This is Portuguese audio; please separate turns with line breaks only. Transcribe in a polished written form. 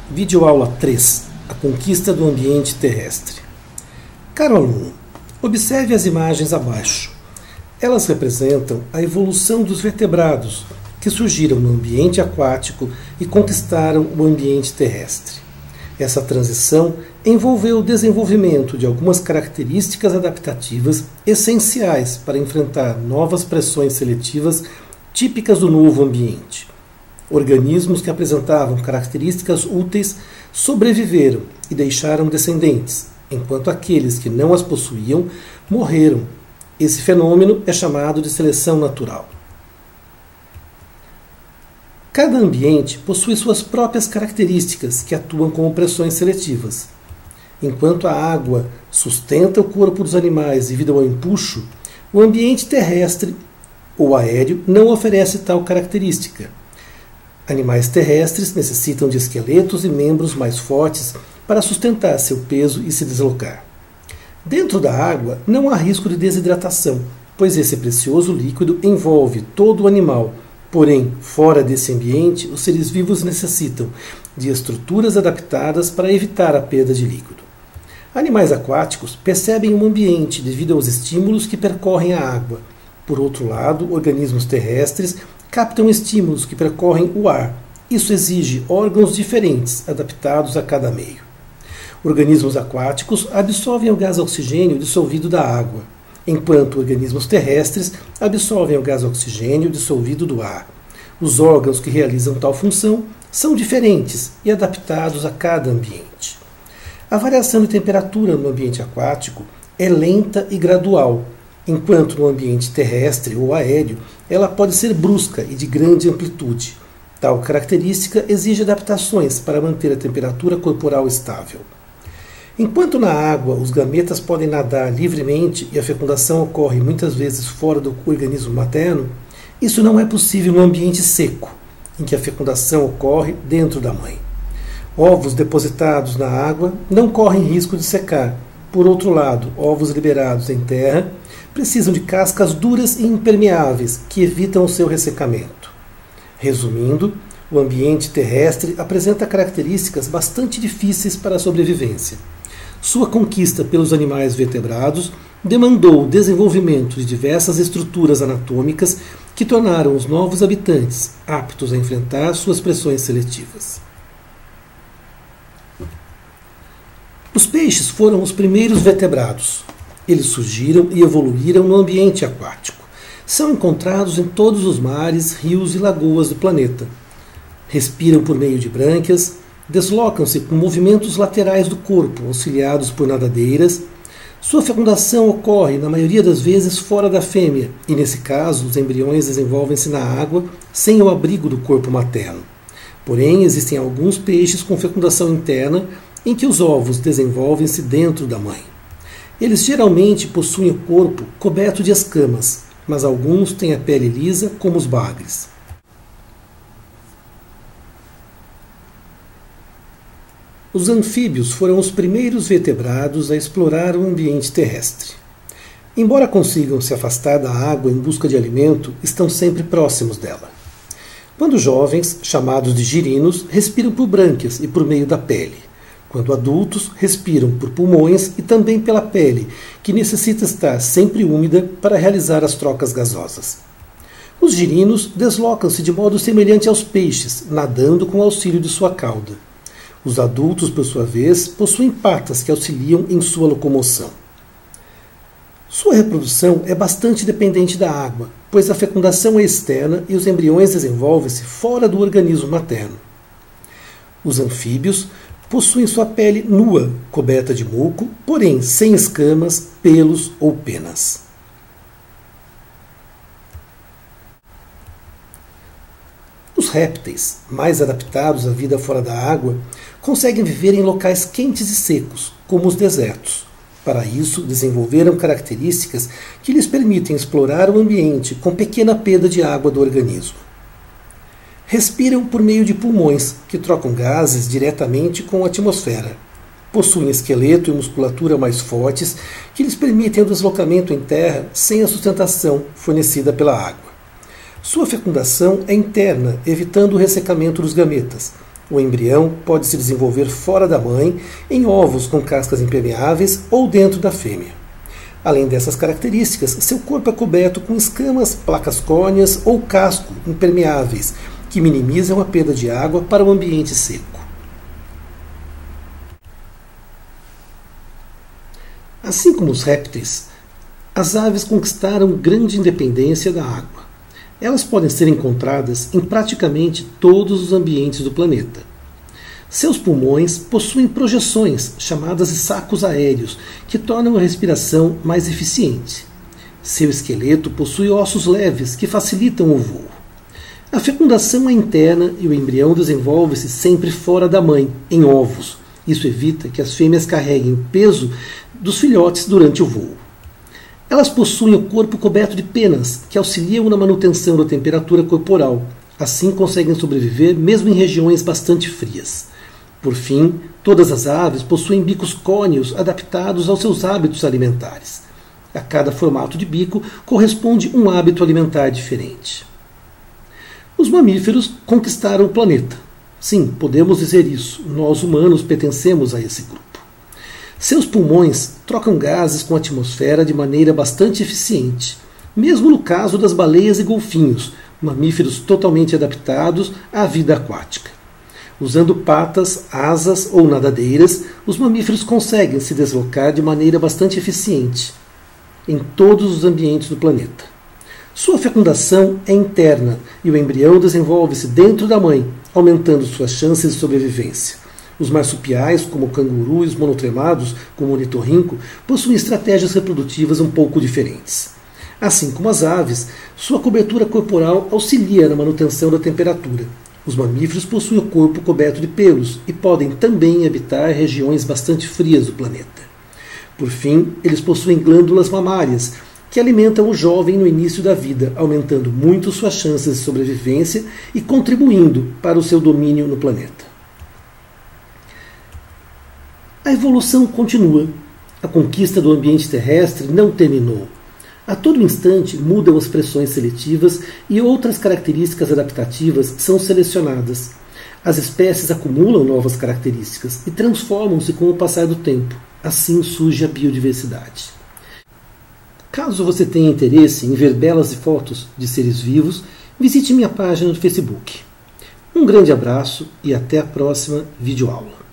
Videoaula 3. A conquista do ambiente terrestre. Caro aluno, observe as imagens abaixo. Elas representam a evolução dos vertebrados que surgiram no ambiente aquático e conquistaram o ambiente terrestre. Essa transição envolveu o desenvolvimento de algumas características adaptativas essenciais para enfrentar novas pressões seletivas típicas do novo ambiente. Organismos que apresentavam características úteis sobreviveram e deixaram descendentes, enquanto aqueles que não as possuíam morreram. Esse fenômeno é chamado de seleção natural. Cada ambiente possui suas próprias características que atuam como pressões seletivas. Enquanto a água sustenta o corpo dos animais devido ao empuxo, o ambiente terrestre ou aéreo não oferece tal característica. Animais terrestres necessitam de esqueletos e membros mais fortes para sustentar seu peso e se deslocar. Dentro da água não há risco de desidratação, pois esse precioso líquido envolve todo o animal. Porém, fora desse ambiente, os seres vivos necessitam de estruturas adaptadas para evitar a perda de líquido. Animais aquáticos percebem o ambiente devido aos estímulos que percorrem a água. Por outro lado, organismos terrestres captam estímulos que percorrem o ar. Isso exige órgãos diferentes, adaptados a cada meio. Organismos aquáticos absorvem o gás oxigênio dissolvido da água, enquanto organismos terrestres absorvem o gás oxigênio dissolvido do ar. Os órgãos que realizam tal função são diferentes e adaptados a cada ambiente. A variação de temperatura no ambiente aquático é lenta e gradual, enquanto no ambiente terrestre ou aéreo ela pode ser brusca e de grande amplitude. Tal característica exige adaptações para manter a temperatura corporal estável. Enquanto na água os gametas podem nadar livremente e a fecundação ocorre muitas vezes fora do organismo materno, isso não é possível no ambiente seco, em que a fecundação ocorre dentro da mãe. Ovos depositados na água não correm risco de secar. Por outro lado, ovos liberados em terra precisam de cascas duras e impermeáveis que evitam o seu ressecamento. Resumindo, o ambiente terrestre apresenta características bastante difíceis para a sobrevivência. Sua conquista pelos animais vertebrados demandou o desenvolvimento de diversas estruturas anatômicas que tornaram os novos habitantes aptos a enfrentar suas pressões seletivas. Os peixes foram os primeiros vertebrados. Eles surgiram e evoluíram no ambiente aquático. São encontrados em todos os mares, rios e lagoas do planeta. Respiram por meio de brânquias, deslocam-se com movimentos laterais do corpo, auxiliados por nadadeiras. Sua fecundação ocorre, na maioria das vezes, fora da fêmea, e nesse caso, os embriões desenvolvem-se na água, sem o abrigo do corpo materno. Porém, existem alguns peixes com fecundação interna, em que os ovos desenvolvem-se dentro da mãe. Eles geralmente possuem o corpo coberto de escamas, mas alguns têm a pele lisa, como os bagres. Os anfíbios foram os primeiros vertebrados a explorar o ambiente terrestre. Embora consigam se afastar da água em busca de alimento, estão sempre próximos dela. Quando jovens, chamados de girinos, respiram por brânquias e por meio da pele. Quando adultos, respiram por pulmões e também pela pele, que necessita estar sempre úmida para realizar as trocas gasosas. Os girinos deslocam-se de modo semelhante aos peixes, nadando com o auxílio de sua cauda. Os adultos, por sua vez, possuem patas que auxiliam em sua locomoção. Sua reprodução é bastante dependente da água, pois a fecundação é externa e os embriões desenvolvem-se fora do organismo materno. Os anfíbios possuem sua pele nua, coberta de muco, porém sem escamas, pelos ou penas. Os répteis, mais adaptados à vida fora da água, conseguem viver em locais quentes e secos, como os desertos. Para isso, desenvolveram características que lhes permitem explorar o ambiente com pequena perda de água do organismo. Respiram por meio de pulmões, que trocam gases diretamente com a atmosfera. Possuem esqueleto e musculatura mais fortes, que lhes permitem o deslocamento em terra sem a sustentação fornecida pela água. Sua fecundação é interna, evitando o ressecamento dos gametas, O embrião pode se desenvolver fora da mãe, em ovos com cascas impermeáveis ou dentro da fêmea. Além dessas características, seu corpo é coberto com escamas, placas córneas ou casco impermeáveis, que minimizam a perda de água para o ambiente seco. Assim como os répteis, as aves conquistaram grande independência da água. Elas podem ser encontradas em praticamente todos os ambientes do planeta. Seus pulmões possuem projeções, chamadas de sacos aéreos, que tornam a respiração mais eficiente. Seu esqueleto possui ossos leves, que facilitam o voo. A fecundação é interna e o embrião desenvolve-se sempre fora da mãe, em ovos. Isso evita que as fêmeas carreguem peso dos filhotes durante o voo. Elas possuem o corpo coberto de penas, que auxiliam na manutenção da temperatura corporal. Assim conseguem sobreviver mesmo em regiões bastante frias. Por fim, todas as aves possuem bicos côneos adaptados aos seus hábitos alimentares. A cada formato de bico corresponde um hábito alimentar diferente. Os mamíferos conquistaram o planeta. Sim, podemos dizer isso. Nós humanos pertencemos a esse grupo. Seus pulmões trocam gases com a atmosfera de maneira bastante eficiente, mesmo no caso das baleias e golfinhos, mamíferos totalmente adaptados à vida aquática. Usando patas, asas ou nadadeiras, os mamíferos conseguem se deslocar de maneira bastante eficiente em todos os ambientes do planeta. Sua fecundação é interna e o embrião desenvolve-se dentro da mãe, aumentando suas chances de sobrevivência. Os marsupiais, como o canguru e os monotremados, como o ornitorrinco, possuem estratégias reprodutivas um pouco diferentes. Assim como as aves, sua cobertura corporal auxilia na manutenção da temperatura. Os mamíferos possuem o corpo coberto de pelos e podem também habitar regiões bastante frias do planeta. Por fim, eles possuem glândulas mamárias, que alimentam o jovem no início da vida, aumentando muito suas chances de sobrevivência e contribuindo para o seu domínio no planeta. A evolução continua. A conquista do ambiente terrestre não terminou. A todo instante mudam as pressões seletivas e outras características adaptativas são selecionadas. As espécies acumulam novas características e transformam-se com o passar do tempo. Assim surge a biodiversidade. Caso você tenha interesse em ver belas fotos de seres vivos, visite minha página no Facebook. Um grande abraço e até a próxima videoaula.